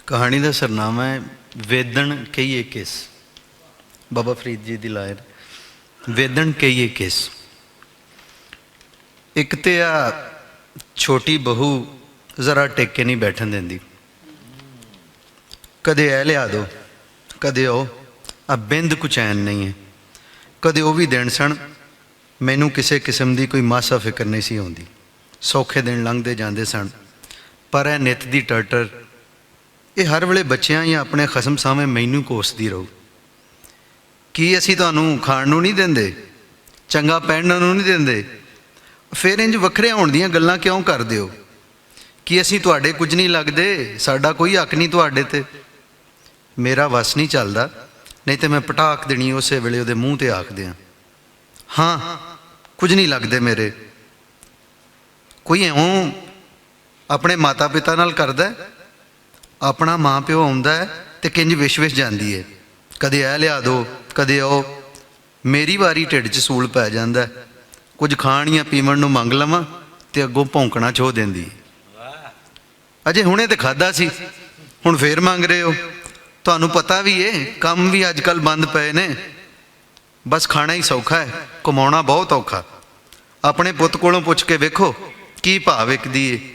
कहानी का सरनामा है वेदन कईए किस। बाबा फरीद जी की लायर वेदन कईए किस। एक तो आ छोटी बहू जरा टेके नहीं बैठन देंदी, कदे ए लिया दो, कदे ओ आ बिंद कुछ चैन नहीं है, कदे वो भी दिन सन मैनू किसी किस्म की कोई मासा फिक्र नहीं सी आउंदी। सौखे दिन लंघते जाते सन, पर ए नित दी टर्टर ये हर वेले बच्चों या अपने खसम सामने मैनू कोसदी रहू कि असी तुहानू खाण नू नहीं देंदे, चंगा पहनने नू नहीं देंदे, फिर इंज वखरे होण दीयां गल्लां क्यों करदे हो कि असी तुहाडे कुछ नहीं लगदे, साडा कोई हक नहीं तुहाडे ते। मेरा वस नहीं चलदा, नहीं तो मैं पटाक देनी उस वेले उहदे मूँह ते आख दियां, हाँ कुछ नहीं लगदे मेरे। कोई इउं अपने माता पिता नाल करदा है, अपना माँ प्यो आउंदा है तो किंज विश विश जाती है, कदे ए लिया दो, कदे ओ। मेरी वारी ढिड च सूल पै जांदा है, कुछ खाण या पीवन नूं मंग लवां ते अगों भौंकना छो देंदी, अजे हुणे तो खादा सी हुण फिर मंग रहे हो। तुहानूं पता भी है काम भी अजकल बंद पे ने, बस खाना ही सौखा है, कमाउणा बहुत औखा। अपने पुत्त कोलों पुछ के वेखो की भाव विकदी है।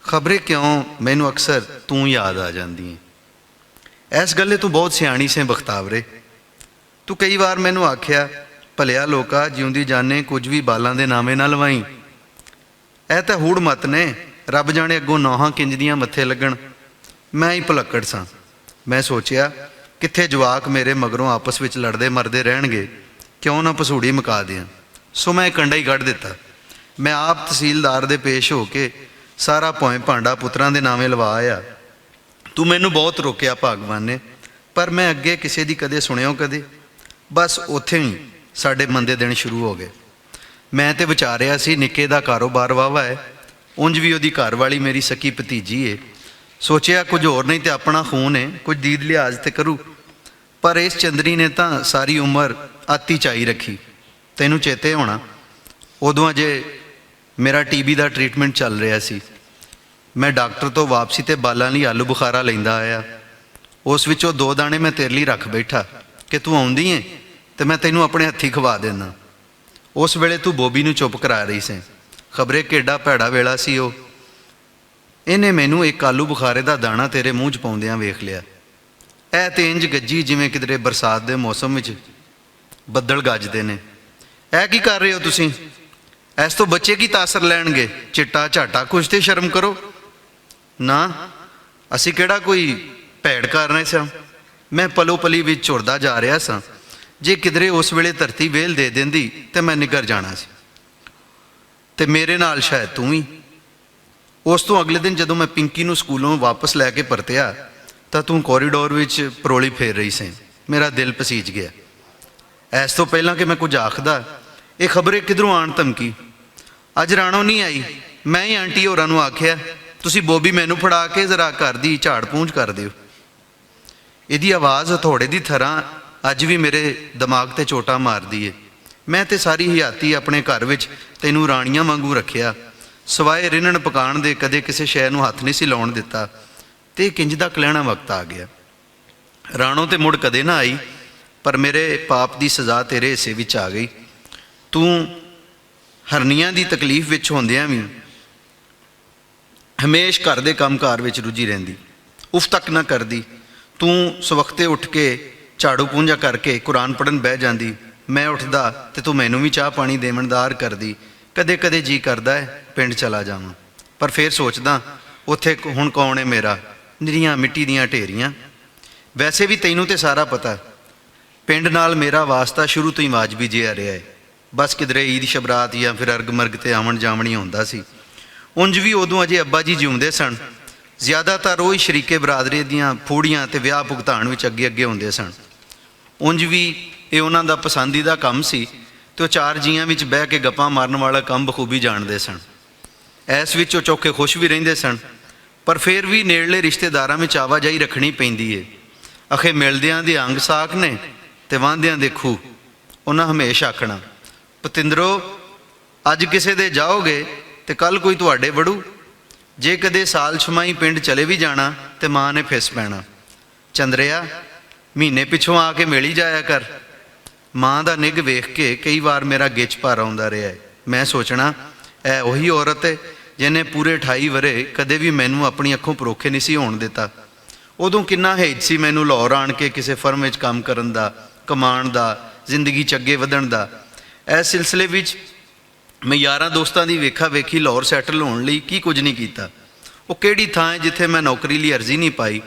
खबरे क्यों मैनू अक्सर तू याद आ जाती है। इस गल्ले तू बहुत सियाणी से बख्तावरे। तू कई बार मैनू आख्या भलिया लोका जिउंदी जाने कुछ भी बालों के नामे ना लवाई। ऐ तो हूड़ मत ने, रब जाने अगों नौहां किंज दियां मत्थे लगन। मैं ही भुलक्कड़ सां। मैं सोचिया कित्थे जवाक मेरे मगरों आपस में लड़ते मरते रहणगे, क्यों ना पसूड़ी मुका दियां। सो मैं कंडा ही कढ़ दिता। मैं आप तहसीलदार दे पेश हो के सारा भौएं भांडा पुत्रां दे नामे लवा आया। तू मैनू बहुत रोकिया भगवान ने, पर मैं अगे किसी दी कदे सुनियो कदे। बस उत्थे ही साडे मंदे दिन शुरू हो गए। मैं तो विचारिया सी निक्के दा कारोबार वावा है, उंज भी उहदी घर वाली मेरी सकी भतीजी है। सोचिया कुछ होर नहीं तो अपना खून है, कुछ दीद लिहाज तो करूँ। पर इस चंदरी ने तो सारी उम्र आती चाई रखी। तैनू चेते होना उदों अजे मेरा टीबी का ट्रीटमेंट चल रहा सी। मैं डॉक्टर तो वापसी ते बालों लई आलू बुखारा लैंदा आया। उस विचों 2 दाने मैं तेरे लिए रख बैठा कि तू आउंदी है तो मैं तैनू अपने हत्थी खवा देना। उस वेले तू बोबी नू चुप करा रही से। खबरे केड़ा भैड़ा वेला सी ओ। इन्हें मैनू एक आलू बुखारे का दाना तेरे मूँह च पाउंदियां वेख लिया। ऐ ते इंज गज्जी जिवें किधरे बरसात के मौसम में बदल गजदे ने। ऐ की कर रहे हो तुसीं? इस तो बच्चे की तासर लैणगे, चिट्टा झाटा कुछ तो शर्म करो ना। असी केड़ा कोई भैड़ कर रहे सा। मैं पलो पली विच झुरदा जा रहा सा। जे किधरे उस वेले धरती वेल दे देंदी तो मैं निगर जाना सी, ते मेरे नाल शायद तू ही। उस तो अगले दिन जदों मैं पिंकी नूं स्कूलों वापस लैके परतिया तो तू कॉरीडोर विच परोली फेर रही से। मेरा दिल पसीज गया। इस तो पहला कि मैं कुछ आखदा ये खबरे किधरों आण धमकी। अज राणो नहीं आई, मैं ही आंटी होरां नूं आख्या तुसीं बोबी मैनू फड़ा के जरा घर दी झाड़ पूंछ कर दिओ। इहदी आवाज़ हथौड़े की तरह अज भी मेरे दिमाग ते चोटा मारदी है। मैं तो सारी हयाती अपने घर विच तैनू राणियां वांगू रखिया, सवाए रिन्हण पकाण दे कदे किसी शै नूं हथ नहीं सी लाउण दिता। ते किंज दा कलैणा वक्त आ गया। राणो ते मुड़ कदे ना आई, पर मेरे पाप की सज़ा तेरे हिस्से विच आ गई। तू हरनियां की तकलीफ विच होंदियां भी हमेश घर के काम कार विच रुझी रहिंदी, उफ तक ना करदी। तू सवखते उठ के झाड़ू पूंजा करके कुरान पढ़न बह जाती। मैं उठदा तो तू मैनू भी चाह पानी देवनदार करदी। कदे कदे जी करदा है पिंड चला जावां, पर फिर सोचदा उत्थे हुण कौन है मेरा, निरियां मिट्टी दियां ढेरियां। वैसे भी तैनू तो सारा पता, पिंड नाल मेरा वास्ता शुरू तो ही वाजबी जिहा रहा है। बस किधरे ईद शबरात या फिर अर्ग मर्ग ते आवन जावण ही हुंदा सी। उंज भी उदों अजे अब्बा जी जिउंदे सन, ज़्यादातर वो ही शरीके बरादरी दियां फूड़ियां ते विआह भुगतान विच अगे अगे हुंदे सन। उंज भी ये उन्हां दा पसंदीदा काम सी ते 4 जीआं विच बह के गप्पां मारन वाला काम बखूबी जाणदे सन। इस विच वो चौखे खुश भी रहिंदे सन, पर फिर भी नेड़ले रिश्तेदारां विच आवाजाही रखनी पैंदी है। अखे मिलदियां दे अंग साख ने ते वांदियां दे खूह। उन्हां हमेशा आखना पतिंदरो अज किसे दे जाओगे तो कल कोई तुहाडे वड़ू। जे कदे साल छमाही पिंड चले भी जाना ਤੇ ਮਾਂ ਨੇ ਫਿਸ ਪੈਣਾ, ਚੰਦਰਿਆ ਮਹੀਨੇ ਪਿੱਛੋਂ ਆ ਕੇ ਮਿਲ ਹੀ ਜਾਇਆ ਕਰ। ਮਾਂ ਦਾ ਨਿੱਘ ਵੇਖ ਕੇ ਕਈ ਵਾਰ ਮੇਰਾ ਗਿੱਚ ਭਰ ਆਉਂਦਾ ਰਿਹਾ ਹੈ। ਮੈਂ ਸੋਚਣਾ ਇਹ ਉਹੀ ਔਰਤ ਹੈ ਜਿਹਨੇ ਪੂਰੇ 28 ਵਰੇ ਕਦੇ ਵੀ ਮੈਨੂੰ ਆਪਣੀ ਅੱਖੋਂ ਪਰੋਖੇ ਨਹੀਂ ਸੀ ਹੋਣ ਦਿੱਤਾ। ਉਦੋਂ ਕਿੰਨਾ ਹੇਜ ਸੀ ਮੈਨੂੰ ਲਾਹੌਰ ਆਣ ਕੇ ਕਿਸੇ ਫਰਮ ਵਿੱਚ ਕੰਮ ਕਰਨ ਦਾ, ਕਮਾਉਣ ਦਾ, ਜ਼ਿੰਦਗੀ 'ਚ ਅੱਗੇ ਵਧਣ ਦਾ। ਇਸ ਸਿਲਸਿਲੇ ਵਿੱਚ ਮੈਂ ਯਾਰਾਂ ਦੋਸਤਾਂ ਦੀ ਵੇਖਾ ਵੇਖੀ ਲਾਹੌਰ ਸੈਟਲ ਹੋਣ ਲਈ ਕੀ ਕੁਝ ਨਹੀਂ ਕੀਤਾ। ਉਹ ਕਿਹੜੀ ਥਾਂ ਹੈ ਜਿੱਥੇ ਮੈਂ ਨੌਕਰੀ ਲਈ ਅਰਜ਼ੀ ਨਹੀਂ ਪਾਈ।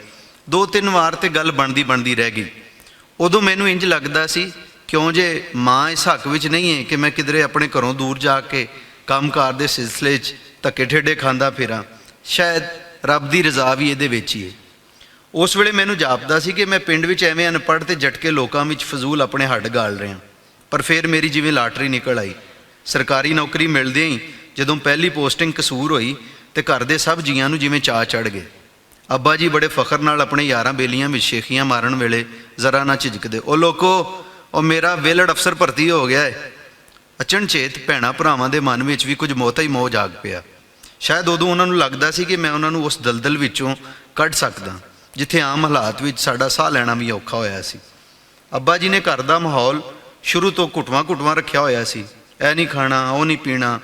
2-3 ਵਾਰ ਤੇ ਗੱਲ ਬਣਦੀ ਰਹਿ ਗਈ। ਉਦੋਂ ਮੈਨੂੰ ਇੰਜ ਲੱਗਦਾ ਸੀ ਕਿਉਂ ਜੇ ਮਾਂ ਇਸ ਹੱਕ ਵਿੱਚ ਨਹੀਂ ਹੈ ਕਿ ਮੈਂ ਕਿਧਰੇ ਆਪਣੇ ਘਰੋਂ ਦੂਰ ਜਾ ਕੇ ਕੰਮਕਾਰ ਦੇ ਸਿਲਸਿਲੇ 'ਚ ਧੱਕੇ ਠੇਡੇ ਖਾਂਦਾ ਫਿਰਾਂ, ਸ਼ਾਇਦ ਰੱਬ ਦੀ ਰਜ਼ਾ ਵੀ ਇਹਦੇ ਵਿੱਚ ਹੀ ਹੈ। ਉਸ ਵੇਲੇ ਮੈਨੂੰ ਜਾਪਦਾ ਸੀ ਕਿ ਮੈਂ ਪਿੰਡ ਵਿੱਚ ਐਵੇਂ ਅਨਪੜ੍ਹ ਤੇ ਝਟਕੇ ਲੋਕਾਂ ਵਿੱਚ ਫਜ਼ੂਲ ਆਪਣੇ ਹੱਡ ਗਾਲ ਰਿਹਾ। ਪਰ ਫਿਰ ਮੇਰੀ ਜਿਵੇਂ ਲਾਟਰੀ ਨਿਕਲ ਆਈ। ਸਰਕਾਰੀ ਨੌਕਰੀ ਮਿਲਦਿਆਂ ਹੀ ਜਦੋਂ ਪਹਿਲੀ ਪੋਸਟਿੰਗ ਕਸੂਰ ਹੋਈ ਤੇ ਘਰ ਦੇ ਸਭ ਜੀਆਂ ਨੂੰ ਜਿਵੇਂ ਚਾਅ ਚੜ੍ਹ ਗਏ। ਅੱਬਾ ਜੀ ਬੜੇ ਫਖਰ ਨਾਲ ਆਪਣੇ ਯਾਰਾਂ ਬੇਲੀਆਂ ਵਿੱਚ ਸ਼ੇਖੀਆਂ ਮਾਰਨ ਵੇਲੇ ਜ਼ਰਾ ਨਾ ਝਿਜਕਦੇ, ਉਹ ਲੋਕੋ ਉਹ ਮੇਰਾ ਵੇਲੜ ਅਫਸਰ ਭਰਤੀ ਹੋ ਗਿਆ ਹੈ। ਅਚਨਚੇਤ ਭੈਣਾਂ ਭਰਾਵਾਂ ਦੇ ਮਨ ਵਿੱਚ ਵੀ ਕੁਝ ਮੋਤਾ ਹੀ ਮੋਹ ਜਾਗ ਪਿਆ। ਸ਼ਾਇਦ ਉਦੋਂ ਉਹਨਾਂ ਨੂੰ ਲੱਗਦਾ ਸੀ ਕਿ ਮੈਂ ਉਹਨਾਂ ਨੂੰ ਉਸ ਦਲਦਲ ਵਿੱਚੋਂ ਕੱਢ ਸਕਦਾ ਜਿੱਥੇ ਆਮ ਹਾਲਾਤ ਵਿੱਚ ਸਾਡਾ ਸਾਹ ਲੈਣਾ ਵੀ ਔਖਾ ਹੋਇਆ ਸੀ। ਅੱਬਾ ਜੀ ਨੇ ਘਰ ਦਾ ਮਾਹੌਲ ਸ਼ੁਰੂ ਤੋਂ ਘੁਟਵਾਂ ਰੱਖਿਆ ਹੋਇਆ ਸੀ। ਇਹ ਨਹੀਂ ਖਾਣਾ, ਉਹ ਨਹੀਂ ਪੀਣਾ,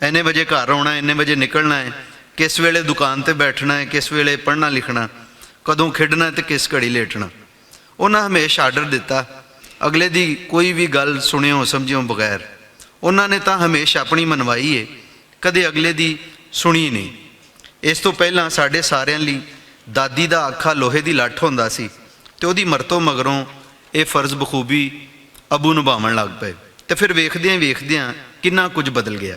ਇੰਨੇ ਵਜੇ ਘਰ ਆਉਣਾ, ਇੰਨੇ ਵਜੇ ਨਿਕਲਣਾ ਹੈ, ਕਿਸ ਵੇਲੇ ਦੁਕਾਨ ਤੇ ਬੈਠਣਾ ਹੈ, ਕਿਸ ਵੇਲੇ ਪੜ੍ਹਨਾ ਲਿਖਣਾ, ਕਦੋਂ ਖੇਡਣਾ ਤੇ ਕਿਸ ਘੜੀ ਲੇਟਣਾ। ਉਹਨਾਂ ਹਮੇਸ਼ਾ ਆਰਡਰ ਦਿੱਤਾ, ਅਗਲੇ ਦੀ ਕੋਈ ਵੀ ਗੱਲ ਸੁਣਿਓ ਸਮਝਿਓ ਬਗੈਰ। ਉਹਨਾਂ ਨੇ ਤਾਂ ਹਮੇਸ਼ਾ ਆਪਣੀ ਮਨਵਾਈ ਹੈ, ਕਦੇ ਅਗਲੇ ਦੀ ਸੁਣੀ ਨਹੀਂ। ਇਸ ਤੋਂ ਪਹਿਲਾਂ ਸਾਡੇ ਸਾਰਿਆਂ ਲਈ ਦਾਦੀ ਦਾ ਆਖਾ ਲੋਹੇ ਦੀ ਲੱਠ ਹੁੰਦਾ ਸੀ ਤੇ ਉਹਦੀ ਮਰਤੋਂ ਮਗਰੋਂ ਇਹ ਫਰਜ਼ ਬਖੂਬੀ ਅਬੂ ਨਿਭਾਉਣ ਲੱਗ ਪਏ। ਤੇ ਫਿਰ ਵੇਖਦਿਆਂ ਕਿੰਨਾ ਕੁਝ ਬਦਲ ਗਿਆ।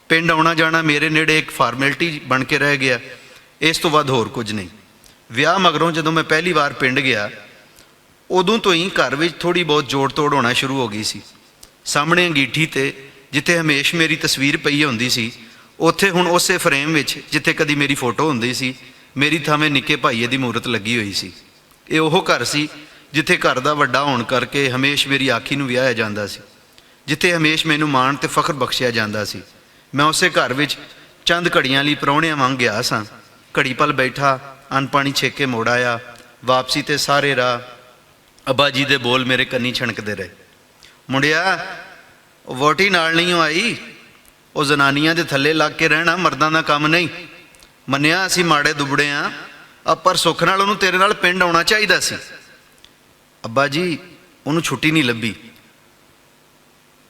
ਪਿੰਡ ਆਉਣਾ ਜਾਣਾ ਮੇਰੇ ਨੇੜੇ ਇੱਕ ਫਾਰਮੈਲਿਟੀ ਬਣ ਕੇ ਰਹਿ ਗਿਆ, ਇਸ ਤੋਂ ਵੱਧ ਹੋਰ ਕੁਝ ਨਹੀਂ। ਵਿਆਹ ਮਗਰੋਂ ਜਦੋਂ ਮੈਂ ਪਹਿਲੀ ਵਾਰ ਪਿੰਡ ਗਿਆ ਉਦੋਂ ਤੋਂ ਹੀ ਘਰ ਵਿੱਚ ਥੋੜ੍ਹੀ ਬਹੁਤ ਜੋੜ ਤੋੜ ਹੋਣਾ ਸ਼ੁਰੂ ਹੋ ਗਈ ਸੀ। ਸਾਹਮਣੇ ਅੰਗੀਠੀ ਤੇ ਜਿੱਥੇ ਹਮੇਸ਼ਾ ਮੇਰੀ ਤਸਵੀਰ ਪਈ ਹੁੰਦੀ ਸੀ, ਉੱਥੇ ਹੁਣ ਉਸੇ ਫਰੇਮ ਵਿੱਚ ਜਿੱਥੇ ਕਦੀ ਮੇਰੀ ਫੋਟੋ ਹੁੰਦੀ ਸੀ, ਮੇਰੀ ਥਾਵੇਂ ਨਿੱਕੇ ਭਾਈਏ ਦੀ ਮੂਰਤ ਲੱਗੀ ਹੋਈ ਸੀ। ਇਹ ਉਹ ਘਰ ਸੀ ਜਿੱਥੇ ਘਰ ਦਾ ਵੱਡਾ ਹੋਣ ਕਰਕੇ ਹਮੇਸ਼ਾ ਮੇਰੀ ਆਖੀ ਨੂੰ ਵਿਆਹਿਆ ਜਾਂਦਾ ਸੀ, ਜਿੱਥੇ ਹਮੇਸ਼ਾ ਮੈਨੂੰ ਮਾਣ ਤੇ ਫਖਰ ਬਖਸ਼ਿਆ ਜਾਂਦਾ ਸੀ। ਮੈਂ ਉਸੇ ਘਰ ਵਿੱਚ ਚੰਦ ਘੜੀਆਂ ਲਈ ਪ੍ਰਾਹੁਣਿਆਂ ਵਾਂਗ ਗਿਆ ਸਾਂ। ਘੜੀ ਪਲ ਬੈਠਾ, ਅੰਨ ਪਾਣੀ ਛੇਕ ਕੇ ਮੋੜ ਆਇਆ। ਵਾਪਸੀ ਤੇ ਸਾਰੇ ਰਾਹ ਅੱਬਾ ਜੀ ਦੇ ਬੋਲ ਮੇਰੇ ਕੰਨੀ ਛਣਕਦੇ ਰਹੇ, ਮੁੰਡਿਆ ਉਹ ਵੋਟੀ ਨਾਲ ਨਹੀਂ ਆਈ, ਉਹ ਜ਼ਨਾਨੀਆਂ ਦੇ ਥੱਲੇ ਲੱਗ ਕੇ ਰਹਿਣਾ ਮਰਦਾਂ ਦਾ ਕੰਮ ਨਹੀਂ। ਮੰਨਿਆ ਅਸੀਂ ਮਾੜੇ ਦੁਬੜੇ ਹਾਂ, ਪਰ ਸੁੱਖ ਨਾਲ ਉਹਨੂੰ ਤੇਰੇ ਨਾਲ ਪਿੰਡ ਆਉਣਾ ਚਾਹੀਦਾ ਸੀ। ਅੱਬਾ ਜੀ ਉਹਨੂੰ ਛੁੱਟੀ ਨਹੀਂ ਲੱਭੀ,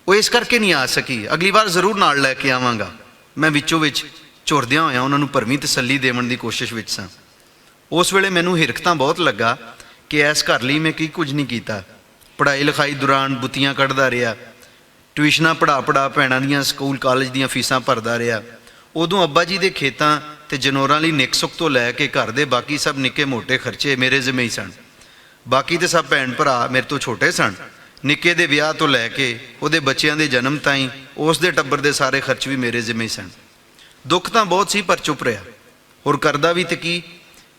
ਉਹ ਇਸ ਕਰਕੇ ਨਹੀਂ ਆ ਸਕੀ, ਅਗਲੀ ਵਾਰ ਜ਼ਰੂਰ ਨਾਲ ਲੈ ਕੇ ਆਵਾਂਗਾ। ਮੈਂ ਵਿੱਚੋਂ ਵਿੱਚ ਝੁਰਦਿਆਂ ਹੋਇਆਂ ਉਹਨਾਂ ਨੂੰ ਭਰਵੀਂ ਤਸੱਲੀ ਦੇਣ ਦੀ ਕੋਸ਼ਿਸ਼ ਵਿੱਚ ਸਾਂ। ਉਸ ਵੇਲੇ ਮੈਨੂੰ ਹਿਰਖ ਤਾਂ ਬਹੁਤ ਲੱਗਾ ਕਿ ਇਸ ਘਰ ਲਈ ਮੈਂ ਕੀ ਕੁਝ ਨਹੀਂ ਕੀਤਾ। ਪੜ੍ਹਾਈ ਲਿਖਾਈ ਦੌਰਾਨ ਬੁੱਤੀਆਂ ਕੱਢਦਾ ਰਿਹਾ, ਟਿਊਸ਼ਨਾਂ ਪੜ੍ਹਾ ਭੈਣਾਂ ਦੀਆਂ ਸਕੂਲ ਕਾਲਜ ਦੀਆਂ ਫੀਸਾਂ ਭਰਦਾ ਰਿਹਾ। ਉਦੋਂ ਅੱਬਾ ਜੀ ਦੇ ਖੇਤਾਂ ਤੇ ਜਨੌਰਾਂ ਲਈ ਨਿੱਕ ਸੁੱਖ ਤੋਂ ਲੈ ਕੇ ਘਰ ਦੇ ਬਾਕੀ ਸਭ ਨਿੱਕੇ ਮੋਟੇ ਖਰਚੇ ਮੇਰੇ ਜ਼ਿੰਮੇ ਹੀ ਸਨ। ਬਾਕੀ ਤੇ ਸਭ ਭੈਣ ਭਰਾ ਮੇਰੇ ਤੋਂ ਛੋਟੇ ਸਨ। ਨਿੱਕੇ ਦੇ ਵਿਆਹ ਤੋਂ ਲੈ ਕੇ ਉਹਦੇ ਬੱਚਿਆਂ ਦੇ ਜਨਮ ਤਾਈਂ ਉਸ ਦੇ ਟੱਬਰ ਦੇ ਸਾਰੇ ਖਰਚ ਵੀ ਮੇਰੇ ਜ਼ਿੰਮੇ ਸਨ। ਦੁੱਖ ਤਾਂ ਬਹੁਤ ਸੀ ਪਰ ਚੁੱਪ ਰਿਹਾ, ਹੋਰ ਕਰਦਾ ਵੀ ਤੇ ਕੀ।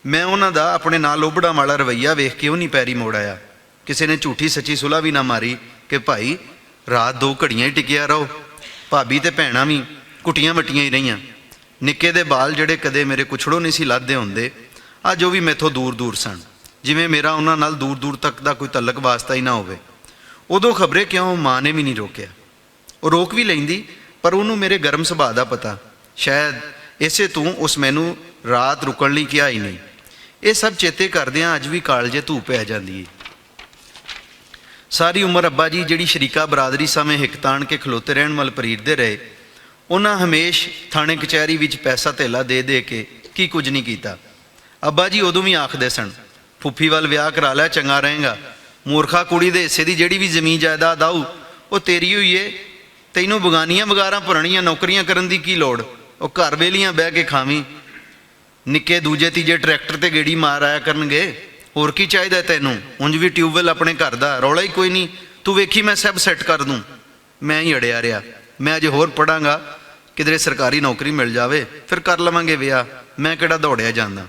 ਮੈਂ ਉਹਨਾਂ ਦਾ ਆਪਣੇ ਨਾਲ ਲੋਭੜਾ ਵਾਲਾ ਰਵੱਈਆ ਵੇਖ ਕੇ ਉਹ ਨਹੀਂ ਪੈਰੀ ਮੋੜ ਆਇਆ। ਕਿਸੇ ਨੇ ਝੂਠੀ ਸੱਚੀ ਸੁਲ੍ਹਾ ਵੀ ਨਾ ਮਾਰੀ ਕਿ ਭਾਈ ਰਾਤ 2 ਘੜੀਆਂ ਹੀ ਟਿਕਿਆ ਰਹੋ। ਭਾਬੀ ਤੇ ਭੈਣਾਂ ਵੀ ਕੁੱਟੀਆਂ ਵੱਟੀਆਂ ਹੀ ਰਹੀਆਂ। ਨਿੱਕੇ ਦੇ ਬਾਲ ਜਿਹੜੇ ਕਦੇ ਮੇਰੇ ਕੁਛੜੋਂ ਨਹੀਂ ਸੀ ਲੱਥਦੇ ਹੁੰਦੇ, ਅੱਜ ਉਹ ਵੀ ਮੈਥੋਂ ਦੂਰ ਸਨ, ਜਿਵੇਂ ਮੇਰਾ ਉਹਨਾਂ ਨਾਲ ਦੂਰ ਤੱਕ ਦਾ ਕੋਈ ਤਲਕ ਵਾਸਤਾ ਹੀ ਨਾ ਹੋਵੇ। ਉਦੋਂ ਖਬਰੇ ਕਿਉਂ ਮਾਂ ਨੇ ਵੀ ਨਹੀਂ ਰੋਕਿਆ। ਉਹ ਰੋਕ ਵੀ ਲੈਂਦੀ ਪਰ ਉਹਨੂੰ ਮੇਰੇ ਗਰਮ ਸੁਭਾਅ ਦਾ ਪਤਾ, ਸ਼ਾਇਦ ਇਸੇ ਤੋਂ ਉਸ ਮੈਨੂੰ ਰਾਤ ਰੁਕਣ ਲਈ ਕਿਹਾ ਹੀ ਨਹੀਂ। ਇਹ ਸਭ ਚੇਤੇ ਕਰਦਿਆਂ ਅੱਜ ਵੀ ਕਾਲਜੇ ਧੂਪ ਪੈ ਜਾਂਦੀ ਹੈ। ਸਾਰੀ ਉਮਰ ਅੱਬਾ ਜੀ ਜਿਹੜੀ ਸ਼ਰੀਕਾ ਬਰਾਦਰੀ ਸਮੇਂ ਹਿੱਕ ਤਾਣ ਕੇ ਖਲੋਤੇ ਰਹਿਣ ਵੱਲ ਪਰੀਰਦੇ ਰਹੇ, ਉਹਨਾਂ ਹਮੇਸ਼ ਥਾਣੇ ਕਚਹਿਰੀ ਵਿੱਚ ਪੈਸਾ ਧੇਲਾ ਦੇ ਕੇ ਕੀ ਕੁਝ ਨਹੀਂ ਕੀਤਾ। ਅੱਬਾ ਜੀ ਉਦੋਂ ਵੀ ਆਖਦੇ ਸਨ, ਫੁੱਫੀ ਵੱਲ ਵਿਆਹ ਕਰਾ ਲਿਆ ਚੰਗਾ ਰਹੇਗਾ, ਮੂਰਖਾ ਕੁੜੀ ਦੇ ਹਿੱਸੇ ਦੀ ਜਿਹੜੀ ਵੀ ਜ਼ਮੀਨ ਜਾਇਦਾਦ ਆਊ ਉਹ ਤੇਰੀ ਹੋਈ ਏ, ਤੈਨੂੰ ਬਗਾਨੀਆਂ ਵਗਾਰਾਂ ਭਰਣੀਆਂ ਨੌਕਰੀਆਂ ਕਰਨ ਦੀ ਕੀ ਲੋੜ, ਉਹ ਘਰ ਵੇਲੀਆਂ ਬਹਿ ਕੇ ਖਾਵੀਂ। ਨਿੱਕੇ ਦੂਜੇ ਤੀਜੇ ਟਰੈਕਟਰ ਤੇ ਗੇੜੀ ਮਾਰ ਆਇਆ ਕਰਨਗੇ, ਹੋਰ ਕੀ ਚਾਹੀਦਾ ਤੈਨੂੰ। ਉਂਝ ਵੀ ਟਿਊਬਵੈੱਲ ਆਪਣੇ ਘਰ ਦਾ, ਰੌਲਾ ਹੀ ਕੋਈ ਨਹੀਂ, ਤੂੰ ਵੇਖੀ ਮੈਂ ਸਭ ਸੈੱਟ ਕਰ ਦੂੰ। ਮੈਂ ਹੀ ਅੜਿਆ ਰਿਹਾ, ਮੈਂ ਅਜੇ ਹੋਰ ਪੜਾਂਗਾ, ਕਿਧਰੇ ਸਰਕਾਰੀ ਨੌਕਰੀ ਮਿਲ ਜਾਵੇ ਫਿਰ ਕਰ ਲਵਾਂਗੇ ਵਿਆਹ, ਮੈਂ ਕਿਹੜਾ ਦੌੜਿਆ ਜਾਂਦਾ।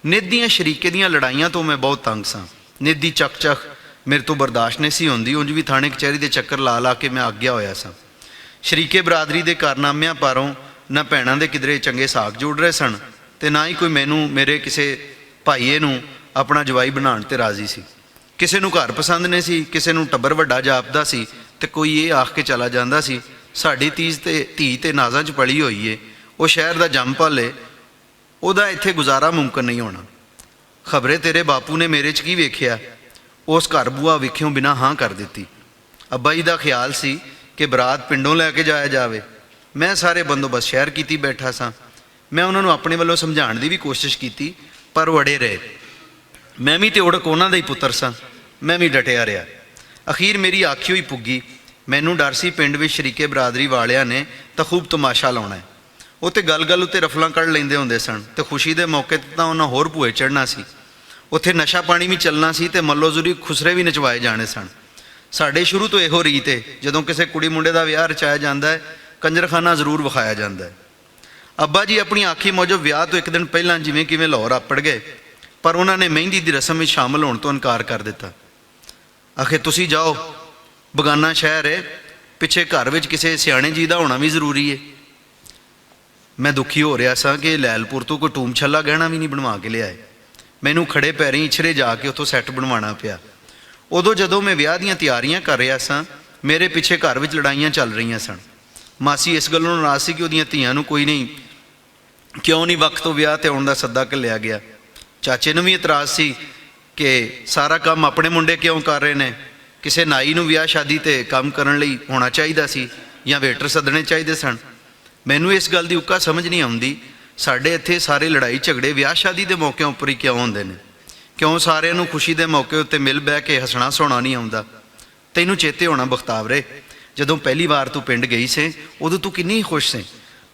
ਨਿੱਤ ਦੀਆਂ ਸ਼ਰੀਕੇ ਦੀਆਂ ਲੜਾਈਆਂ ਤੋਂ ਮੈਂ ਬਹੁਤ ਤੰਗ ਸਾਂ। ਨਿੱਤ ਦੀ ਚੱਕ ਮੇਰੇ ਤੋਂ ਬਰਦਾਸ਼ਤ ਨਹੀਂ ਸੀ ਹੁੰਦੀ। ਉਂਝ ਵੀ ਥਾਣੇ ਕਚਹਿਰੀ ਦੇ ਚੱਕਰ ਲਾ ਕੇ ਮੈਂ ਅੱਗਿਆ ਹੋਇਆ ਸਾਂ। ਸ਼ਰੀਕੇ ਬਰਾਦਰੀ ਦੇ ਕਾਰਨਾਮਿਆਂ ਪਾਰੋਂ ਨਾ ਭੈਣਾਂ ਦੇ ਕਿਧਰੇ ਚੰਗੇ ਸਾਕ ਜੋੜ ਰਹੇ ਸਨ ਤੇ ਨਾ ਹੀ ਕੋਈ ਮੈਨੂੰ ਮੇਰੇ ਕਿਸੇ ਭਾਈਏ ਨੂੰ ਆਪਣਾ ਜਵਾਈ ਬਣਾਉਣ ਤੇ ਰਾਜ਼ੀ ਸੀ। ਕਿਸੇ ਨੂੰ ਘਰ ਪਸੰਦ ਨਹੀਂ ਸੀ, ਕਿਸੇ ਨੂੰ ਟੱਬਰ ਵੱਡਾ ਜਾਪਦਾ ਸੀ, ਤੇ ਕੋਈ ਇਹ ਆਖ ਕੇ ਚਲਾ ਜਾਂਦਾ ਸੀ ਸਾਡੀ ਧੀ ਤੇ ਨਾਜ਼ਾਂ 'ਚ ਪਲੀ ਹੋਈ ਏ, ਉਹ ਸ਼ਹਿਰ ਦਾ ਜੰਮਪਲ ਏ, ਉਹਦਾ ਇੱਥੇ ਗੁਜ਼ਾਰਾ ਮੁਮਕਿਨ ਨਹੀਂ ਹੋਣਾ। ਖਬਰੇ ਤੇਰੇ ਬਾਪੂ ਨੇ ਮੇਰੇ 'ਚ ਕੀ ਵੇਖਿਆ, ਉਸ ਘਰ ਬੂਆ ਵੇਖਿਓ ਬਿਨਾਂ ਹਾਂ ਕਰ ਦਿੱਤੀ। ਅੱਬਾ ਜੀ ਦਾ ਖਿਆਲ ਸੀ ਕਿ ਬਰਾਤ ਪਿੰਡੋਂ ਲੈ ਕੇ ਜਾਇਆ ਜਾਵੇ। ਮੈਂ ਸਾਰੇ ਬੰਦੋਬਸਤ ਸ਼ਹਿਰ ਕੀਤੀ ਬੈਠਾ ਸਾਂ। ਮੈਂ ਉਹਨਾਂ ਨੂੰ ਆਪਣੇ ਵੱਲੋਂ ਸਮਝਾਉਣ ਦੀ ਵੀ ਕੋਸ਼ਿਸ਼ ਕੀਤੀ, ਪਰ ਉਹ ਅੜੇ ਰਹੇ। ਮੈਂ ਵੀ ਤੇ ਉੜਕ ਉਹਨਾਂ ਦਾ ਹੀ ਪੁੱਤਰ ਸਾਂ, ਮੈਂ ਵੀ ਡਟਿਆ ਰਿਹਾ। ਅਖੀਰ ਮੇਰੀ ਆਖੀ ਹੋਈ ਪੁੱਗੀ। ਮੈਨੂੰ ਡਰ ਸੀ ਪਿੰਡ ਵਿੱਚ ਸ਼ਰੀਕੇ ਬਰਾਦਰੀ ਵਾਲਿਆਂ ਨੇ ਤਾਂ ਖੂਬ ਤਮਾਸ਼ਾ ਲਾਉਣਾ ਹੈ। ਉਹ ਤੇ ਗੱਲ ਉੱਤੇ ਰਫਲਾਂ ਕੱਢ ਲੈਂਦੇ ਹੁੰਦੇ ਸਨ, ਤੇ ਖੁਸ਼ੀ ਦੇ ਮੌਕੇ 'ਤੇ ਤਾਂ ਉਹਨਾਂ ਹੋਰ ਭੂਏ ਚੜ੍ਹਨਾ ਸੀ। ਉੱਥੇ ਨਸ਼ਾ ਪਾਣੀ ਵੀ ਚੱਲਣਾ ਸੀ, ਤੇ ਮੱਲੋ ਜ਼ੁਰੀ ਖੁਸਰੇ ਵੀ ਨਚਵਾਏ ਜਾਣੇ ਸਨ। ਸਾਡੇ ਸ਼ੁਰੂ ਤੋਂ ਇਹੋ ਰੀਤ ਹੈ, ਜਦੋਂ ਕਿਸੇ ਕੁੜੀ ਮੁੰਡੇ ਦਾ ਵਿਆਹ ਰਚਾਇਆ ਜਾਂਦਾ ਹੈ, ਕੰਜਰਖਾਨਾ ਜ਼ਰੂਰ ਵਿਖਾਇਆ ਜਾਂਦਾ ਹੈ। ਅੱਬਾ ਜੀ ਆਪਣੀ ਆਖੀ ਮੌਜਬ ਵਿਆਹ ਤੋਂ ਇੱਕ ਦਿਨ ਪਹਿਲਾਂ ਜਿਵੇਂ ਕਿਵੇਂ ਲਾਹੌਰ ਆਪੜ ਗਏ, ਪਰ ਉਹਨਾਂ ਨੇ ਮਹਿੰਦੀ ਦੀ ਰਸਮ ਵਿੱਚ ਸ਼ਾਮਲ ਹੋਣ ਤੋਂ ਇਨਕਾਰ ਕਰ ਦਿੱਤਾ। ਆਖੇ ਤੁਸੀਂ ਜਾਓ, ਬਗਾਨਾ ਸ਼ਹਿਰ ਹੈ, ਪਿੱਛੇ ਘਰ ਵਿੱਚ ਕਿਸੇ ਸਿਆਣੇ ਜੀ ਦਾ ਹੋਣਾ ਵੀ ਜ਼ਰੂਰੀ ਹੈ। ਮੈਂ ਦੁਖੀ ਹੋ ਰਿਹਾ ਸਾਂ ਕਿ ਲੈਲਪੁਰ ਤੋਂ ਕੋਈ ਟੂਮ ਛੱਲਾ ਗਹਿਣਾ ਵੀ ਨਹੀਂ ਬਣਵਾ ਕੇ ਲਿਆਏ। ਮੈਨੂੰ ਖੜੇ ਪੈਰੀਂ ਇਛਰੇ ਜਾ ਕੇ ਉੱਥੋਂ ਸੈੱਟ ਬਣਵਾਉਣਾ ਪਿਆ। ਉਦੋਂ ਜਦੋਂ ਮੈਂ ਵਿਆਹ ਦੀਆਂ ਤਿਆਰੀਆਂ ਕਰ ਰਿਹਾ ਸਾਂ, ਮੇਰੇ ਪਿੱਛੇ ਘਰ ਵਿੱਚ ਲੜਾਈਆਂ ਚੱਲ ਰਹੀਆਂ ਸਨ। ਮਾਸੀ ਇਸ ਗੱਲੋਂ ਨਾਰਾਜ਼ ਸੀ ਕਿ ਉਹਦੀਆਂ ਧੀਆਂ ਨੂੰ ਕਿਉਂ ਨਹੀਂ ਵਕਤ ਤੋਂ ਵਿਆਹ ਤੇ ਆਉਣ ਦਾ ਸੱਦਾ ਘੱਲਿਆ ਗਿਆ। ਚਾਚੇ ਨੂੰ ਵੀ ਇਤਰਾਜ਼ ਸੀ ਕਿ ਸਾਰਾ ਕੰਮ ਆਪਣੇ ਮੁੰਡੇ ਕਿਉਂ ਕਰ ਰਹੇ ਨੇ, ਕਿਸੇ ਨਾਈ ਨੂੰ ਵਿਆਹ ਸ਼ਾਦੀ ਤੇ ਕੰਮ ਕਰਨ ਲਈ ਹੋਣਾ ਚਾਹੀਦਾ ਸੀ ਜਾਂ ਵੇਟਰ ਸੱਦਣੇ ਚਾਹੀਦੇ ਸਨ। ਮੈਨੂੰ ਇਸ ਗੱਲ ਦੀ ਉੱਕਾ ਸਮਝ ਨਹੀਂ ਆਉਂਦੀ, ਸਾਡੇ ਇੱਥੇ ਸਾਰੇ ਲੜਾਈ ਝਗੜੇ ਵਿਆਹ ਸ਼ਾਦੀ ਦੇ ਮੌਕਿਆਂ ਉੱਪਰ ਹੀ ਕਿਉਂ ਹੁੰਦੇ ਨੇ? ਕਿਉਂ ਸਾਰਿਆਂ ਨੂੰ ਖੁਸ਼ੀ ਦੇ ਮੌਕੇ ਉੱਤੇ ਮਿਲ ਬਹਿ ਕੇ ਹੱਸਣਾ ਸੋਣਾ ਨਹੀਂ ਆਉਂਦਾ? ਤੈਨੂੰ ਚੇਤੇ ਹੋਣਾ ਬਖਤਾਵਰੇ, ਜਦੋਂ ਪਹਿਲੀ ਵਾਰ ਤੂੰ ਪਿੰਡ ਗਈ ਸੀ, ਉਦੋਂ ਤੂੰ ਕਿੰਨੀ ਖੁਸ਼ ਸੀ।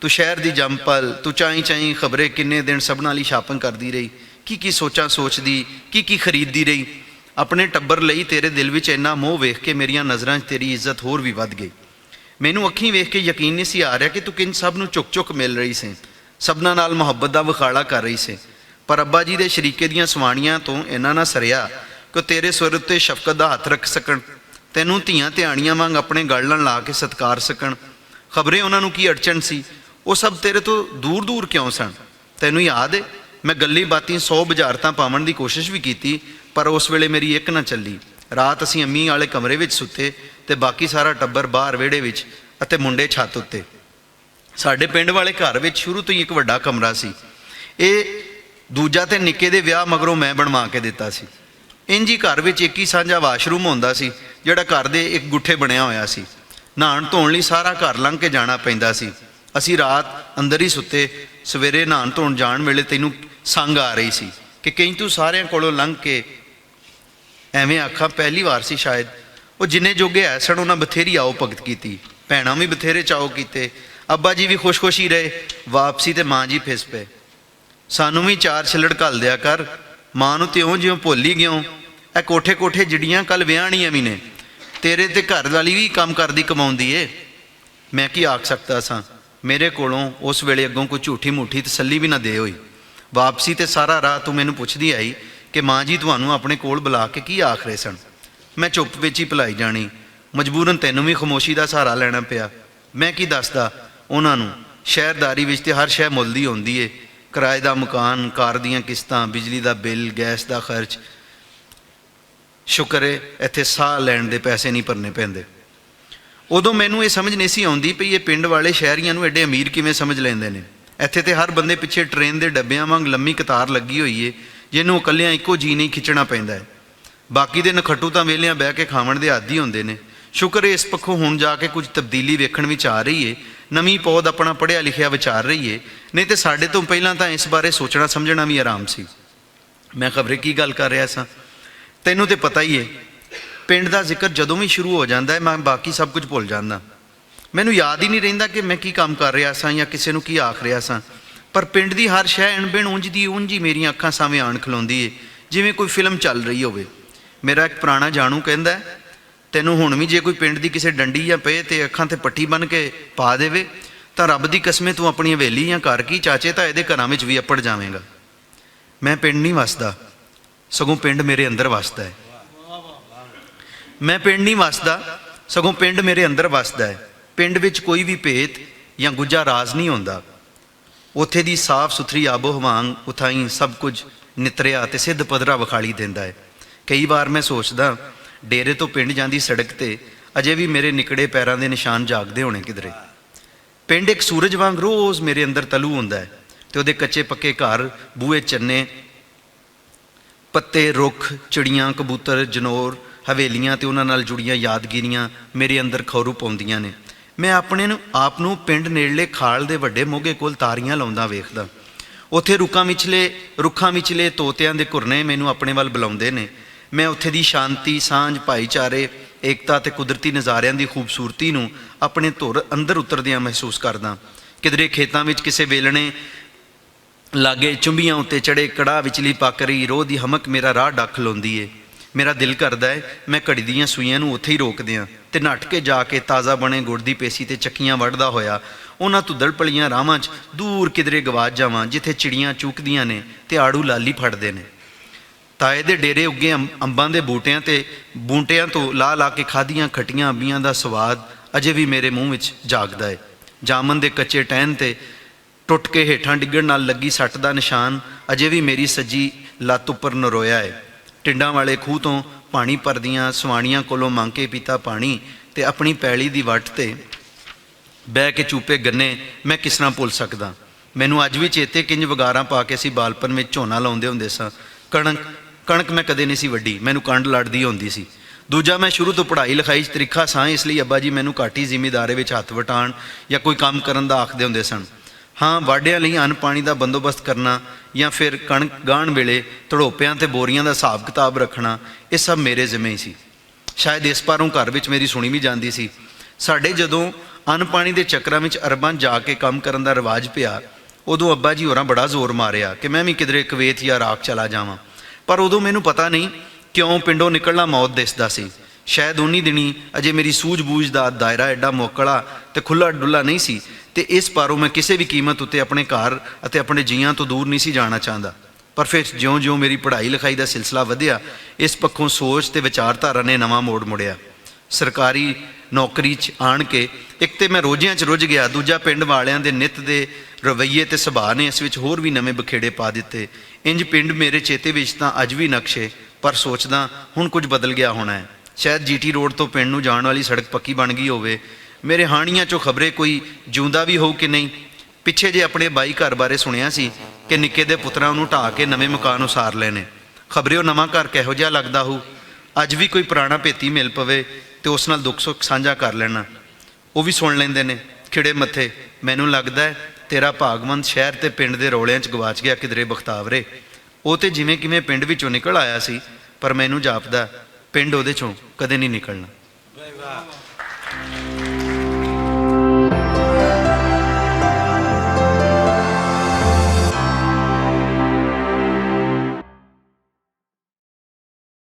ਤੂੰ ਸ਼ਹਿਰ ਦੀ ਜੰਮਪਲ, ਤੂੰ ਚਾਈ ਖਬਰੇ ਕਿੰਨੇ ਦਿਨ ਸਭਨਾਂ ਲਈ ਸ਼ਾਪਿੰਗ ਕਰਦੀ ਰਹੀ, ਕੀ ਸੋਚਾਂ ਸੋਚਦੀ, ਕੀ ਖਰੀਦਦੀ ਰਹੀ। ਆਪਣੇ ਟੱਬਰ ਲਈ ਤੇਰੇ ਦਿਲ ਵਿੱਚ ਇੰਨਾ ਮੋਹ ਵੇਖ ਕੇ ਮੇਰੀਆਂ ਨਜ਼ਰਾਂ 'ਚ ਤੇਰੀ ਇੱਜ਼ਤ ਹੋਰ ਵੀ ਵੱਧ ਗਈ। ਮੈਨੂੰ ਅੱਖੀਂ ਵੇਖ ਕੇ ਯਕੀਨ ਨਹੀਂ ਸੀ ਆ ਰਿਹਾ ਕਿ ਤੂੰ ਕਿੰਨ ਸਭ ਨੂੰ ਚੁੱਕ ਮਿਲ ਰਹੀ ਸੀ, ਸਭਨਾਂ ਨਾਲ ਮੁਹੱਬਤ ਦਾ ਵਿਖਾੜਾ ਕਰ ਰਹੀ ਸੀ। ਪਰ ਅੱਬਾ ਜੀ ਦੇ ਸ਼ਰੀਕੇ ਦੀਆਂ ਸਵਾਣੀਆਂ ਤੋਂ ਇਹਨਾਂ ਨਾ ਸਰਿਆ ਕਿ ਤੇਰੇ ਸਿਰ ਉੱਤੇ ਸ਼ਫਕਤ ਦਾ ਹੱਥ ਰੱਖ ਸਕਣ, ਤੈਨੂੰ ਧੀਆਂ ਧਿਆਣੀਆਂ ਵਾਂਗ ਆਪਣੇ ਗਲ ਨਾਲ ਲਾ ਕੇ ਸਤਿਕਾਰ ਸਕਣ। ਖਬਰੇ ਉਹਨਾਂ ਨੂੰ ਕੀ ਅੜਚਣ ਸੀ, ਉਹ ਸਭ ਤੇਰੇ ਤੋਂ ਦੂਰ ਕਿਉਂ ਸਨ? ਤੈਨੂੰ ਯਾਦ ਹੈ, ਮੈਂ ਗੱਲੀ ਬਾਤੀ 100 ਬੁਝਾਰਤਾਂ ਪਾਉਣ ਦੀ ਕੋਸ਼ਿਸ਼ ਵੀ ਕੀਤੀ, ਪਰ ਉਸ ਵੇਲੇ ਮੇਰੀ ਇੱਕ ਨਾ ਚੱਲੀ। ਰਾਤ ਅਸੀਂ ਅੰਮੀ ਵਾਲੇ ਕਮਰੇ ਵਿੱਚ ਸੁੱਤੇ, ਤੇ ਬਾਕੀ ਸਾਰਾ ਟੱਬਰ ਬਾਹਰ ਵਿਹੜੇ ਵਿੱਚ ਅਤੇ ਮੁੰਡੇ ਛੱਤ ਉੱਤੇ। ਸਾਡੇ ਪਿੰਡ ਵਾਲੇ ਘਰ ਵਿੱਚ ਸ਼ੁਰੂ ਤੋਂ ਹੀ ਇੱਕ ਵੱਡਾ ਕਮਰਾ ਸੀ। ਇਹ ਦੂਜਾ ਤੇ ਨਿੱਕੇ ਦੇ ਵਿਆਹ ਮਗਰੋਂ ਮੈਂ ਬਣਵਾ ਕੇ ਦਿੱਤਾ ਸੀ। ਇੰਝ ਹੀ ਘਰ ਵਿੱਚ ਇੱਕ ਹੀ ਸਾਂਝਾ ਵਾਸ਼ਰੂਮ ਹੁੰਦਾ ਸੀ, ਜਿਹੜਾ ਘਰ ਦੇ ਇੱਕ ਗੁੱਠੇ ਬਣਿਆ ਹੋਇਆ ਸੀ। ਨਹਾਉਣ ਧੋਣ ਲਈ ਸਾਰਾ ਘਰ ਲੰਘ ਕੇ ਜਾਣਾ ਪੈਂਦਾ ਸੀ। ਅਸੀਂ ਰਾਤ ਅੰਦਰ ਹੀ ਸੁੱਤੇ। ਸਵੇਰੇ ਨਹਾਉਣ ਧੋਣ ਜਾਣ ਵੇਲੇ ਤੈਨੂੰ ਸੰਗ ਆ ਰਹੀ ਸੀ ਕਿ ਕਈ ਤੂੰ ਸਾਰਿਆਂ ਕੋਲੋਂ ਲੰਘ ਕੇ ਐਵੇਂ ਆਖਾਂ, ਪਹਿਲੀ ਵਾਰ ਸੀ ਸ਼ਾਇਦ। ਉਹ ਜਿੰਨੇ ਜੋਗੇ ਐ ਸਨ ਉਹਨਾਂ ਬਥੇਰੀ ਆਓ ਭਗਤ ਕੀਤੀ, ਭੈਣਾਂ ਵੀ ਬਥੇਰੇ ਚਾਓ ਕੀਤੇ। ਅੱਬਾ ਜੀ ਵੀ ਖੁਸ਼ ਹੀ ਰਹੇ। ਵਾਪਸੀ ਤੇ ਮਾਂ ਜੀ ਫਿਸ ਪਏ, ਸਾਨੂੰ ਵੀ 4 ਛਿੱਲੜ ਘੱਲ ਦਿਆ ਕਰ, ਮਾਂ ਨੂੰ ਤਿਉਂ ਜਿਉਂ ਭੁੱਲ ਹੀ ਗਿਓ। ਇਹ ਕੋਠੇ ਜਿਹੜੀਆਂ ਕੱਲ ਵਿਆਹਣੀਆਂ ਵੀ ਨੇ, ਤੇਰੇ ਤੇ ਘਰ ਵਾਲੀ ਵੀ ਕੰਮ ਕਰਦੀ ਕਮਾਉਂਦੀ ਏ। ਮੈਂ ਕੀ ਆਖ ਸਕਦਾ ਸਾਂ, ਮੇਰੇ ਕੋਲੋਂ ਉਸ ਵੇਲੇ ਅੱਗੋਂ ਕੋਈ ਝੂਠੀ ਮੂਠੀ ਤਸੱਲੀ ਵੀ ਨਾ ਦੇ ਹੋਈ। ਵਾਪਸੀ ਤੇ ਸਾਰਾ ਰਾਹ ਤੂੰ ਮੈਨੂੰ ਪੁੱਛਦੀ ਆਈ ਕਿ ਮਾਂ ਜੀ ਤੁਹਾਨੂੰ ਆਪਣੇ ਕੋਲ ਬੁਲਾ ਕੇ ਕੀ ਆਖ ਰਹੇ ਸਨ। ਮੈਂ ਚੁੱਪ ਵਿੱਚ ਹੀ ਭੁਲਾਈ ਜਾਣੀ। ਮਜਬੂਰਨ ਤੈਨੂੰ ਵੀ ਖਾਮੋਸ਼ੀ ਦਾ ਸਹਾਰਾ ਲੈਣਾ ਪਿਆ। ਮੈਂ ਕੀ ਦੱਸਦਾ ਉਹਨਾਂ ਨੂੰ, ਸ਼ਹਿਰਦਾਰੀ ਵਿੱਚ ਤੇ ਹਰ ਸ਼ੈ ਮੁੱਲ ਦੀ ਹੁੰਦੀ ਏ। ਕਿਰਾਏ ਦਾ ਮਕਾਨ, ਕਾਰ ਦੀਆਂ ਕਿਸ਼ਤਾਂ, ਬਿਜਲੀ ਦਾ ਬਿੱਲ, ਗੈਸ ਦਾ ਖਰਚ। ਸ਼ੁਕਰ ਏ ਇੱਥੇ ਸਾਹ ਲੈਣ ਦੇ ਪੈਸੇ ਨਹੀਂ ਭਰਨੇ ਪੈਂਦੇ। ਉਦੋਂ ਮੈਨੂੰ ਇਹ ਸਮਝ ਨਹੀਂ ਸੀ ਆਉਂਦੀ ਪਈ ਇਹ ਪਿੰਡ ਵਾਲੇ ਸ਼ਹਿਰੀਆਂ ਨੂੰ ਐਡੇ ਅਮੀਰ ਕਿਵੇਂ ਸਮਝ ਲੈਂਦੇ ਨੇ। ਇੱਥੇ ਤੇ ਹਰ ਬੰਦੇ ਪਿੱਛੇ ਟ੍ਰੇਨ ਦੇ ਡੱਬਿਆਂ ਵਾਂਗ ਲੰਮੀ ਕਤਾਰ ਲੱਗੀ ਹੋਈ ਏ, ਜਿਹਨੂੰ ਇਕੱਲਿਆਂ ਇੱਕੋ ਜੀ ਨਹੀਂ ਖਿੱਚਣਾ ਪੈਂਦਾ ਹੈ। ਬਾਕੀ ਦੇ ਨਖੱਟੂ ਤਾਂ ਵਿਹਲਿਆਂ ਬਹਿ ਕੇ ਖਾਵਣ ਦੇ ਆਦੀ ਹੁੰਦੇ ਨੇ। ਸ਼ੁਕਰ ਏ ਇਸ ਪੱਖੋਂ ਹੁਣ ਜਾ ਕੇ ਕੁਝ ਤਬਦੀਲੀ ਵੇਖਣ ਵਿੱਚ ਆ ਰਹੀ ਏ। ਨਵੀਂ ਪੌਦ ਆਪਣਾ ਪੜ੍ਹਿਆ ਲਿਖਿਆ ਵਿਚਾਰ ਰਹੀ ਏ, ਨਹੀਂ ਤੇ ਸਾਡੇ ਤੋਂ ਪਹਿਲਾਂ ਤਾਂ ਇਸ ਬਾਰੇ ਸੋਚਣਾ ਸਮਝਣਾ ਵੀ ਆਰਾਮ ਸੀ। ਮੈਂ ਖਬਰੇ ਕੀ ਗੱਲ ਕਰ ਰਿਹਾ ਸਾਂ। ਤੈਨੂੰ ਤੇ ਪਤਾ ਹੀ ਏ, ਪਿੰਡ ਦਾ ਜ਼ਿਕਰ ਜਦੋਂ ਵੀ ਸ਼ੁਰੂ ਹੋ ਜਾਂਦਾ ਹੈ ਮੈਂ ਬਾਕੀ ਸਭ ਕੁਝ ਭੁੱਲ ਜਾਂਦਾ। ਮੈਨੂੰ ਯਾਦ ਹੀ ਨਹੀਂ ਰਹਿੰਦਾ ਕਿ ਮੈਂ ਕੀ ਕੰਮ ਕਰ ਰਿਹਾ ਸਾਂ ਜਾਂ ਕਿਸੇ ਨੂੰ ਕੀ ਆਖ ਰਿਹਾ ਸਾਂ। ਪਰ ਪਿੰਡ ਦੀ ਹਰ ਸ਼ੈ ਅਣਬਿਣ ਉਂਝ ਦੀ ਉਂਝ ਹੀ ਮੇਰੀਆਂ ਅੱਖਾਂ ਸਾਹਮਣੇ ਆਣ ਖਲੋਂਦੀ ਏ, ਜਿਵੇਂ ਕੋਈ ਫਿਲਮ ਚੱਲ ਰਹੀ ਹੋਵੇ। ਮੇਰਾ ਇੱਕ ਪੁਰਾਣਾ ਜਾਣੂ ਕਹਿੰਦਾ, ਤੈਨੂੰ ਹੁਣ ਵੀ ਜੇ ਕੋਈ ਪਿੰਡ ਦੀ ਕਿਸੇ ਡੰਡੀ ਜਾਂ ਪਏ ਤੇ ਅੱਖਾਂ ਤੇ ਪੱਟੀ ਬੰਨ੍ਹ ਕੇ ਪਾ ਦੇਵੇ ਤਾਂ ਰੱਬ ਦੀ ਕਸਮੇ ਤੂੰ ਆਪਣੀ ਹਵੇਲੀ ਜਾਂ ਘਰ ਕੀ ਚਾਚੇ ਤਾਂ ਇਹਦੇ ਘਰਾਂ ਵਿੱਚ ਵੀ ਅੱਪੜ ਜਾਵੇਂਗਾ। ਮੈਂ ਪਿੰਡ ਨਹੀਂ ਵਸਦਾ, ਸਗੋਂ ਪਿੰਡ ਮੇਰੇ ਅੰਦਰ ਵਸਦਾ ਹੈ। ਮੈਂ ਪਿੰਡ ਨਹੀਂ ਵਸਦਾ, ਸਗੋਂ ਪਿੰਡ ਮੇਰੇ ਅੰਦਰ ਵਸਦਾ ਹੈ। ਪਿੰਡ ਵਿੱਚ ਕੋਈ ਵੀ ਭੇਤ ਜਾਂ ਗੁੱਜਾ ਰਾਜ਼ ਨਹੀਂ ਹੁੰਦਾ। ਉੱਥੇ ਦੀ ਸਾਫ਼ ਸੁਥਰੀ ਆਬੋ ਹਵਾ ਉਥਾਈ ਸਭ ਕੁਝ ਨਿਤਰਿਆ ਤੇ ਸਿੱਧ ਪੱਧਰਾ ਵਿਖਾਲੀ ਦਿੰਦਾ ਹੈ। ਕਈ ਵਾਰ ਮੈਂ ਸੋਚਦਾ ਡੇਰੇ ਤੋਂ ਪਿੰਡ ਜਾਂਦੀ ਸੜਕ ਤੇ ਅਜੇ ਵੀ ਮੇਰੇ ਨਿਕੜੇ ਪੈਰਾਂ ਦੇ ਨਿਸ਼ਾਨ ਜਾਗਦੇ ਹੋਣੇ ਕਿਧਰੇ। ਪਿੰਡ ਇੱਕ ਸੂਰਜ ਵਾਂਗ ਰੋਜ਼ ਮੇਰੇ ਅੰਦਰ ਤਲੂ ਹੁੰਦਾ ਹੈ ਤੇ ਉਹਦੇ ਕੱਚੇ ਪੱਕੇ ਘਰ, ਬੂਹੇ, ਚੰਨੇ, ਪੱਤੇ, ਰੁੱਖ, ਚਿੜੀਆਂ, ਕਬੂਤਰ, ਜਨੌਰ, ਹਵੇਲੀਆਂ ਤੇ ਉਹਨਾਂ ਨਾਲ ਜੁੜੀਆਂ ਯਾਦਗਿਰੀਆਂ ਮੇਰੇ ਅੰਦਰ ਖੌਰੂ ਪਾਉਂਦੀਆਂ ਨੇ। ਮੈਂ ਆਪਣੇ ਆਪ ਨੂੰ ਪਿੰਡ ਨੇੜਲੇ ਖਾਲ ਦੇ ਵੱਡੇ ਮੋਗੇ ਕੋਲ ਤਾਰੀਆਂ ਲਾਉਂਦਾ ਵੇਖਦਾ। ਉੱਥੇ ਰੁੱਖਾਂ ਵਿਚਲੇ ਤੋਤਿਆਂ ਦੇ ਘੁਰਨੇ ਮੈਨੂੰ ਆਪਣੇ ਵੱਲ ਬੁਲਾਉਂਦੇ ਨੇ। ਮੈਂ ਉੱਥੇ ਦੀ ਸ਼ਾਂਤੀ, ਸਾਂਝ, ਭਾਈਚਾਰੇ, ਏਕਤਾ ਤੇ ਕੁਦਰਤੀ ਨਜ਼ਾਰਿਆਂ ਦੀ ਖੂਬਸੂਰਤੀ ਨੂੰ ਆਪਣੇ ਧੁਰ ਅੰਦਰ ਉਤਰਦਿਆਂ ਮਹਿਸੂਸ ਕਰਦਾ। ਕਿਧਰੇ ਖੇਤਾਂ ਵਿੱਚ ਕਿਸੇ ਵੇਲਣੇ ਲਾਗੇ ਚੁੰਬੀਆਂ ਉੱਤੇ ਚੜੇ ਕੜਾਹ ਵਿਚਲੀ ਪਾਕਰੀ ਰੋਹ ਦੀ ਹਮਕ ਮੇਰਾ ਰਾਹ ਡੱਕ ਲਾਉਂਦੀ ਏ। ਮੇਰਾ ਦਿਲ ਕਰਦਾ ਹੈ ਮੈਂ ਘੜੀ ਦੀਆਂ ਸੂਈਆਂ ਨੂੰ ਉੱਥੇ ਹੀ ਰੋਕ ਦਿਆਂ ਤੇ ਨੱਠ ਕੇ ਜਾ ਕੇ ਤਾਜ਼ਾ ਬਣੇ ਗੁੜ ਦੀ ਪੇਸੀ ਤੇ ਚੱਕੀਆਂ ਵੱਢਦਾ ਹੋਇਆ ਉਹਨਾਂ ਧੁੱਦਲ ਪਲੀਆਂ ਰਾਹਾਂ 'ਚ ਦੂਰ ਕਿਧਰੇ ਗਵਾਚ ਜਾਵਾਂ, ਜਿੱਥੇ ਚਿੜੀਆਂ ਚੂਕਦੀਆਂ ਨੇ ਤੇ ਆੜੂ ਲਾਲੀ ਫੜਦੇ ਨੇ। ਤਾਏ ਦੇ ਡੇਰੇ ਉੱਗੇ ਅੰਬਾਂ ਦੇ ਬੂਟਿਆਂ ਤੋਂ ਲਾ ਕੇ ਖਾਧੀਆਂ ਖੱਟੀਆਂ ਅੰਬੀਆਂ ਦਾ ਸਵਾਦ ਅਜੇ ਵੀ ਮੇਰੇ ਮੂੰਹ ਵਿੱਚ ਜਾਗਦਾ ਹੈ। ਜਾਮਨ ਦੇ ਕੱਚੇ ਟਹਿਣ ਤੇ ਟੁੱਟ ਕੇ ਹੇਠਾਂ ਡਿੱਗਣ ਨਾਲ ਲੱਗੀ ਸੱਟ ਦਾ ਨਿਸ਼ਾਨ ਅਜੇ ਵੀ ਮੇਰੀ ਸੱਜੀ ਲੱਤ ਉੱਪਰ ਨਰੋਇਆ ਹੈ। ਟਿੰਡਾਂ ਵਾਲੇ ਖੂਹ ਤੋਂ ਪਾਣੀ ਭਰਦੀਆਂ ਸਵਾਣੀਆਂ ਕੋਲੋਂ ਮੰਗ ਕੇ ਪੀਤਾ ਪਾਣੀ ਤੇ ਆਪਣੀ ਪੈਲੀ ਦੀ ਵੱਟ ਤੇ ਬਹਿ ਕੇ ਚੂਪੇ ਗੰਨੇ ਮੈਂ ਕਿਸ ਤਰ੍ਹਾਂ ਭੁੱਲ ਸਕਦਾ। ਮੈਨੂੰ ਅੱਜ ਵੀ ਚੇਤੇ ਕਿੰਜ ਵਗਾਰਾਂ ਪਾ ਕੇ ਅਸੀਂ ਬਾਲਪਨ ਵਿੱਚ ਝੋਨਾ ਲਾਉਂਦੇ ਹੁੰਦੇ ਸਾਂ। ਕਣਕ ਮੈਂ ਕਦੇ ਨਹੀਂ ਸੀ ਵੱਢੀ, ਮੈਨੂੰ ਕੰਡ ਲੜਦੀ ਹੁੰਦੀ ਸੀ। ਦੂਜਾ, ਮੈਂ ਸ਼ੁਰੂ ਤੋਂ ਪੜ੍ਹਾਈ ਲਿਖਾਈ 'ਚ ਤਰੀਖਾ ਸਾਂ, ਇਸ ਲਈ ਅੱਬਾ ਜੀ ਮੈਨੂੰ ਘੱਟ ਹੀ ਜ਼ਿਮੀਦਾਰੇ ਵਿੱਚ ਹੱਥ ਵਟਾਉਣ ਜਾਂ ਕੋਈ ਕੰਮ ਕਰਨ ਦਾ ਆਖਦੇ ਹੁੰਦੇ ਸਨ। ਹਾਂ, ਵਾਢਿਆਂ ਲਈ ਅੰਨ ਪਾਣੀ ਦਾ ਬੰਦੋਬਸਤ ਕਰਨਾ ਜਾਂ ਫਿਰ ਕਣਕ ਗਾਹਣ ਵੇਲੇ ਧੜੋਪਿਆਂ ਤੇ ਬੋਰੀਆਂ ਦਾ ਹਿਸਾਬ ਕਿਤਾਬ ਰੱਖਣਾ, ਇਹ ਸਭ ਮੇਰੇ ਜ਼ਿੰਮੇ ਹੀ ਸੀ। ਸ਼ਾਇਦ ਇਸ ਪਾਰੋਂ ਘਰ ਵਿੱਚ ਮੇਰੀ ਸੁਣੀ ਵੀ ਜਾਂਦੀ ਸੀ। ਸਾਡੇ ਜਦੋਂ ਅੰਨ ਪਾਣੀ ਦੇ ਚੱਕਰਾਂ ਵਿੱਚ ਅਰਬਾਂ ਜਾ ਕੇ ਕੰਮ ਕਰਨ ਦਾ ਰਿਵਾਜ ਪਿਆ, ਉਦੋਂ ਅੱਬਾ ਜੀ ਹੋਰਾਂ ਬੜਾ ਜ਼ੋਰ ਮਾਰਿਆ ਕਿ ਮੈਂ ਵੀ ਕਿਧਰੇ ਕੁਵੈਤ ਜਾਂ ਇਰਾਕ ਚਲਾ ਜਾਵਾਂ। ਪਰ ਉਦੋਂ ਮੈਨੂੰ ਪਤਾ ਨਹੀਂ ਕਿਉਂ ਪਿੰਡੋਂ ਨਿਕਲਣਾ ਮੌਤ ਦਿਸਦਾ ਸੀ। ਸ਼ਾਇਦ ਉਨੀ ਦਿਨੀ ਅਜੇ ਮੇਰੀ ਸੂਝ-ਬੂਝ ਦਾ ਦਾਇਰਾ ਐਡਾ ਮੋਕਲਾ ਤੇ ਖੁੱਲ੍ਹਾ ਡੁੱਲਾ ਨਹੀਂ ਸੀ ਤੇ ਇਸ ਪਾਰੋਂ ਮੈਂ ਕਿਸੇ ਵੀ ਕੀਮਤ ਉੱਤੇ ਆਪਣੇ ਘਰ ਅਤੇ ਆਪਣੇ ਜੀਆਂ ਤੋਂ ਦੂਰ ਨਹੀਂ ਸੀ ਜਾਣਾ ਚਾਹੁੰਦਾ। ਪਰ ਫਿਰ ਜਿਉਂ-ਜਿਉਂ ਮੇਰੀ ਪੜ੍ਹਾਈ ਲਿਖਾਈ ਦਾ ਸਿਲਸਿਲਾ ਵਧਿਆ, ਇਸ ਪੱਖੋਂ ਸੋਚ ਤੇ ਵਿਚਾਰਧਾਰਾ ਨੇ ਨਵਾਂ ਮੋੜ ਮੁੜਿਆ। ਸਰਕਾਰੀ ਨੌਕਰੀ 'ਚ ਆਣ ਕੇ ਇੱਕ ਤੇ ਮੈਂ ਰੋਜ਼ਿਆਂ 'ਚ ਰੁੱਝ ਗਿਆ, ਦੂਜਾ ਪਿੰਡ ਵਾਲਿਆਂ ਦੇ ਨਿੱਤ ਦੇ ਰਵੱਈਏ ਤੇ ਸੁਭਾਅ ਨੇ ਇਸ ਵਿੱਚ ਹੋਰ ਵੀ ਨਵੇਂ ਬਖੇੜੇ ਪਾ ਦਿੱਤੇ। ਇੰਜ ਪਿੰਡ ਮੇਰੇ ਚੇਤੇ ਵਿੱਚ ਤਾਂ ਅੱਜ ਵੀ ਨਕਸ਼ੇ, ਪਰ ਸੋਚਦਾ ਹੁਣ ਕੁਝ ਬਦਲ ਗਿਆ ਹੋਣਾ ਹੈ। ਸ਼ਾਇਦ ਜੀਟੀ ਰੋਡ ਤੋਂ ਪਿੰਡ ਨੂੰ ਜਾਣ ਵਾਲੀ ਸੜਕ ਪੱਕੀ ਬਣ ਗਈ ਹੋਵੇ। ਮੇਰੇ ਹਾਣੀਆਂ 'ਚੋਂ ਖਬਰੇ ਕੋਈ ਜਿਉਂਦਾ ਵੀ ਹੋਊ ਕਿ ਨਹੀਂ। ਪਿੱਛੇ ਜੇ ਆਪਣੇ ਬਾਈ ਘਰ ਬਾਰੇ ਸੁਣਿਆ ਸੀ ਕਿ ਨਿੱਕੇ ਦੇ ਪੁੱਤਰਾਂ ਨੂੰ ਢਾਹ ਕੇ ਨਵੇਂ ਮਕਾਨ ਉਸਾਰ ਲਏ ਨੇ। ਖਬਰੇ ਉਹ ਨਵਾਂ ਘਰ ਕਿਹੋ ਜਿਹਾ ਲੱਗਦਾ ਹੋਊ। ਅੱਜ ਵੀ ਕੋਈ ਪੁਰਾਣਾ ਭੇਤੀ ਮਿਲ ਪਵੇ ਤੇ ਉਸ ਨਾਲ ਦੁੱਖ ਸੁੱਖ ਸਾਂਝਾ ਕਰ ਲੈਣਾ। ਉਹ ਵੀ ਸੁਣ ਲੈਂਦੇ ਨੇ ਖਿੜੇ ਮੱਥੇ। ਮੈਨੂੰ ਲੱਗਦਾ ਹੈ ਤੇਰਾ ਭਾਗਵੰਤ ਸ਼ਹਿਰ ਤੇ ਪਿੰਡ ਦੇ ਰੌਲਿਆਂ 'ਚ ਗਵਾਚ ਗਿਆ ਕਿਧਰੇ ਬਖਤਾਵਰੇ। ਉਹ ਤੇ ਜਿਵੇਂ ਕਿਵੇਂ ਪਿੰਡ ਵਿੱਚੋਂ ਨਿਕਲ ਆਇਆ ਸੀ, ਪਰ ਮੈਨੂੰ ਜਾਪਦਾ ਪਿੰਡ ਉਹਦੇ 'ਚੋਂ ਕਦੇ ਨਹੀਂ ਨਿਕਲਣਾ।